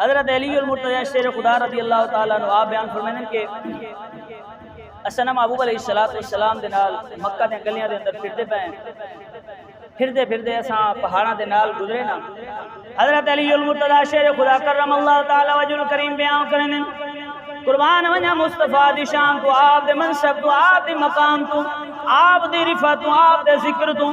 حضرت علی المرتضی شیر خدا رضی اللہ تعالیٰ عنہ آپ بیان فرمائیں کہ اسنا محبوب علیہ السلام دے نال مکہ دے گلیاں دے اندر پھردے اساں پہاڑاں دے نال گزرے نا. حضرت علی المرتضی شیر خدا کرم اللہ تعالی وجہ الکریم بیان کرنے قربان ونیا مصطفیٰ دی شان تو آپ دے منصب تو آپ دے مقام تو آپ دی رفعت تو آپ دے ذکر تو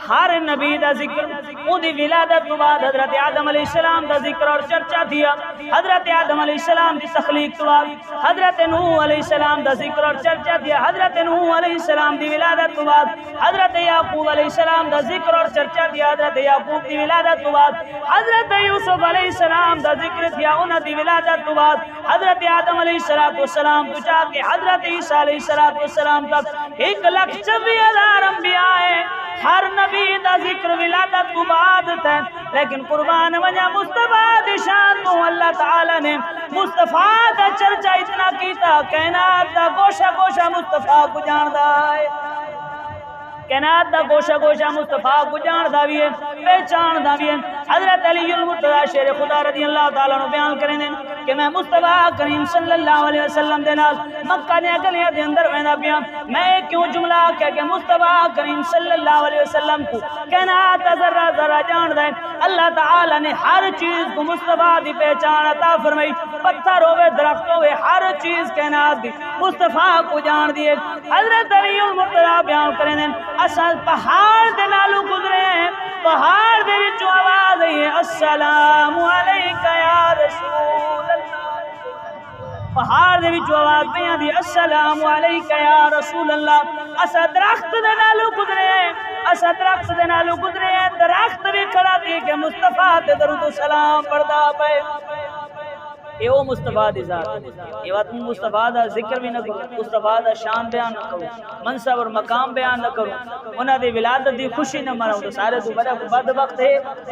ہر نبی دا ذکر او دی ولادت تو بعد حضرت آدم علیہ السلام دا ذکر اور چرچا دیا. حضرت آدم علیہ السلام دی تخلیق تو بعد حضرت نوح علیہ السلام دا ذکر اور چرچا دیا. حضرت نوح علیہ السلام دی ولادت تو بعد حضرت یعقوب علیہ السلام دا ذکر اور چرچا دیا. حضرت یعقوب دی ولادت تو بعد حضرت یوسف علیہ السلام دا ذکر دیا. انہاں دی ولادت تو بعد حضرت آدم علیہ السلام تو جا کے حضرت عیسیٰ علیہ السلام تک 1,26,000 انبیاء ہیں. ہر نبی دا ذکر ولادت کو بعد ہے. لیکن قربان ونیا مصطفیٰ دی شان تو اللہ تعالی نے مصطفیٰ دا چرچا اتنا کیتا کائنات دا گوشہ گوشہ مصطفیٰ کو جاندہ ہے. کائنات دا گوشہ گوشہ مصطفیٰ کو جاندہ بھی ہے پہچاندہ بھی ہے. حضرت علی المرتضی شیر خدا رضی اللہ تعالیٰ عنہ بیان کریں دیں کہ میں مصطفیٰ کریم صلی اللہ علیہ وسلم دے نال مکہ نے گلیاں دے اندر وینا پیا. میں کیوں جملہ کہہ کہ مصطفیٰ کریم صلی اللہ علیہ وسلم کو کائنات ذرہ ذرہ جان دیں. اللہ تعالیٰ نے ہر چیز کو مصطفیٰ دی پہچان عطا فرمائی. پتھر ہوئے درخت ہوئے ہر چیز کائنات دی مصطفیٰ کو جان دیے. حضرت علی المرتضی بیان کریں دیں اصل پہاڑ دے نالو گزرے ہیں. پہاڑ دے وچوں آواز ہے السلام علیکہ یا رسول اللہ. پہاڑ دے وچوں آواز پیاں دی السلام علیکہ یا رسول اللہ. اسا درخت دے نالو گزرے ہیں. اسا درخت دے نالو گزرے ہیں. درخت بھی کھڑا دی کہ مصطفیٰ تے درود و سلام پڑھدا پے. اے او مصطفیٰ دی ذات. اے وقت مصطفیٰ دا ذکر بھی نہ کرو, مصطفیٰ دا شان بیان نہ کرو, منصب اور مقام بیان نہ کرو, انہاں دی ولادت دی خوشی نہ مناؤ تو سارے تو بڑا بدبخت ہے.